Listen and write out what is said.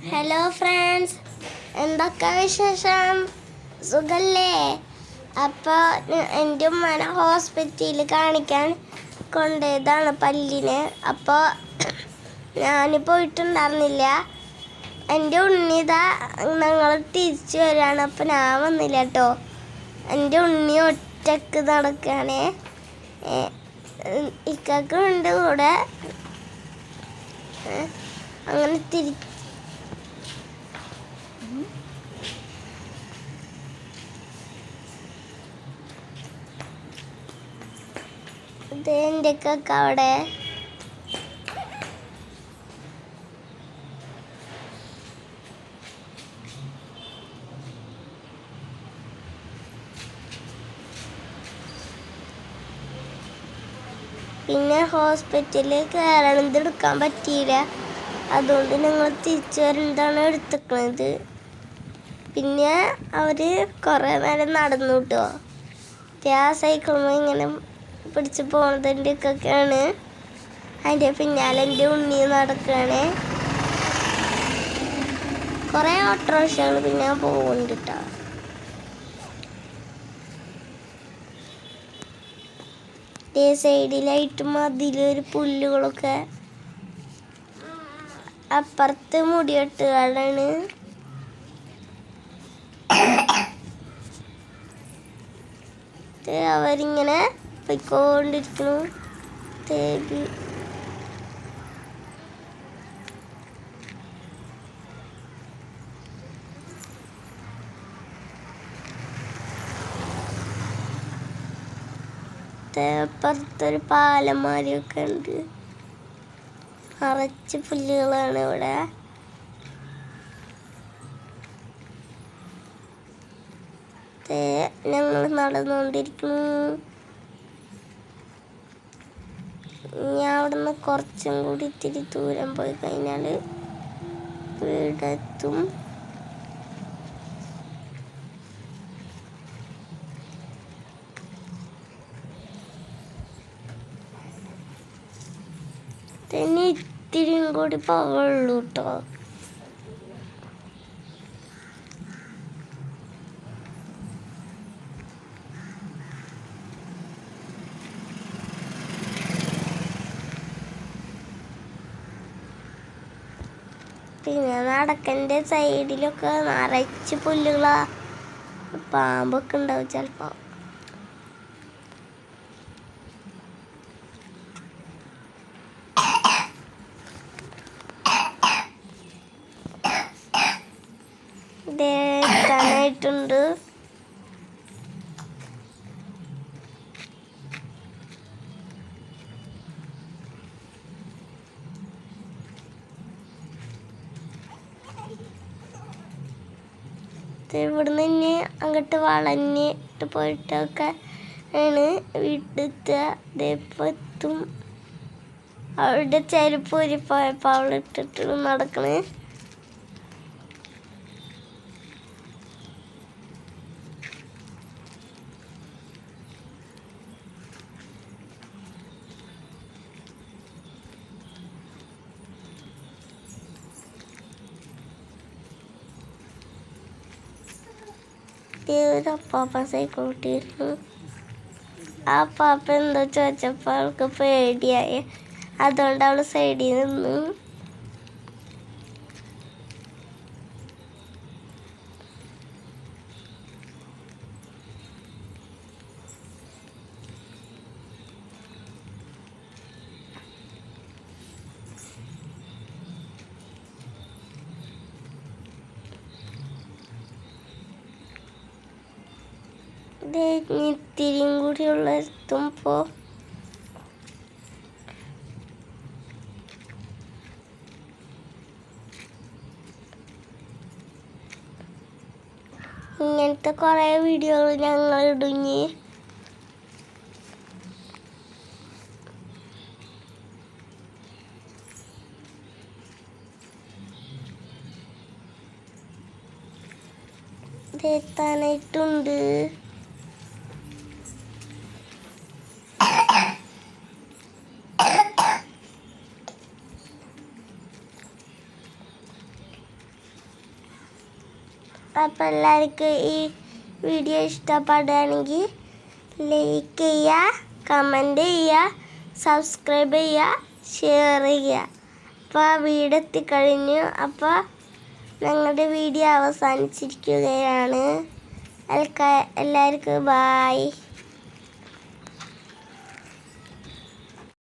Hello friends, എന്തൊക്കെ വിശേഷം? സുഖല്ലേ? അപ്പോൾ എൻ്റെ ഉമ്മനെ ഹോസ്പിറ്റലിൽ കാണിക്കാൻ കൊണ്ടുപോയതാണ് പല്ലിന്. അപ്പോൾ ഞാൻ പോയിട്ടുണ്ടായിരുന്നില്ല. എൻ്റെ ഉണ്ണിതാ ഞങ്ങൾ തിരിച്ചു വരികയാണ്. അപ്പോൾ ഞാൻ വന്നില്ല കേട്ടോ. എൻ്റെ ഉണ്ണി ഒറ്റക്ക് നടക്കുകയാണ്. ഇക്കൊക്കെ ഉണ്ട് കൂടെ. അങ്ങനെ എൻ്റെ ഒക്കെ അവിടെ പിന്നെ ഹോസ്പിറ്റലിൽ കയറണത് എടുക്കാൻ പറ്റിയില്ല. അതുകൊണ്ട് ഞങ്ങൾ തിരിച്ചു വരുന്നതാണ് എടുത്തിക്കണത്. പിന്നെ അവർ കുറേ നേരം നടന്നു കിട്ടോ. ആ സൈക്കിളുമ്പോൾ ഇങ്ങനെ പിടിച്ച് പോകുന്നതിൻ്റെ ഒക്കെയാണ്. അതിൻ്റെ പിന്നാലെ എൻ്റെ ഉണ്ണി നടക്കുകയാണ്. കുറേ ഓട്ടോറിക്ഷകൾ പിന്നെ പോകുന്നുണ്ട് കേട്ടോ. സൈഡിലായിട്ടും അതിലൊരു പുല്ലുകളൊക്കെ. അപ്പുറത്ത് മുടിവെട്ടുകാരാണ്. അവരിങ്ങനെ പോയിക്കൊണ്ടിരിക്കുന്നു. തേബി അപ്പുറത്തൊരു പാലന്മാരിയൊക്കെ ഉണ്ട്. നിറച്ച് പുല്ലുകളാണ് ഇവിടെ. ഞങ്ങൾ നടന്നുകൊണ്ടിരിക്കുന്നു. ഞാൻ അവിടെ നിന്ന് കുറച്ചും കൂടി ഇത്തിരി ദൂരം പോയി കഴിഞ്ഞാൽ വീടെത്തും. തന്നെ ഇത്തിരിയും കൂടി പോവുള്ളൂ കേട്ടോ. പിന്നെ നടക്കൻ്റെ സൈഡിലൊക്കെ നിറച്ച് പുല്ലുകളാ. പാമ്പൊക്കെ ഉണ്ടാവും ചിലപ്പോൾ. ായിട്ടുണ്ട്. ഇവിടുന്ന് ഇനി അങ്ങോട്ട് വളഞ്ഞിട്ട് പോയിട്ടൊക്കെ ആണ് വീട്ടിലെത്തുക. എത്തും. അവളുടെ ചെരുപ്പ് ഊരിപ്പോയപ്പോൾ അവളിട്ടിട്ട് നടക്കണേ. ഒരു അപ്പാപ്പ സൈക്കിൾ കൂട്ടിയിരുന്നു. ആ പാപ്പ എന്തോ ചോദിച്ചപ്പോൾ അവൾക്ക് പേടിയായി. അതുകൊണ്ട് അവൾ സൈഡിൽ നിന്നു. ഇത്തിരിയും കൂടിയുള്ള എത്തുമ്പോൾ ഇങ്ങനത്തെ കുറേ വീഡിയോകൾ ഞങ്ങൾ ഇടുങ്ങി. എത്താനായിട്ടുണ്ട്. അപ്പോൾ എല്ലാവർക്കും ഈ വീഡിയോ ഇഷ്ടപ്പെടുകയാണെങ്കിൽ ലൈക്ക് ചെയ്യുക, കമൻറ്റ് ചെയ്യുക, സബ്സ്ക്രൈബ് ചെയ്യുക, ഷെയർ ചെയ്യുക. അപ്പോൾ വീഡിയോ എത്തിക്കഴിഞ്ഞു. അപ്പോൾ ഞങ്ങളുടെ വീഡിയോ അവസാനിച്ചിരിക്കുകയാണ്. എല്ലാവർക്കും ബായ്.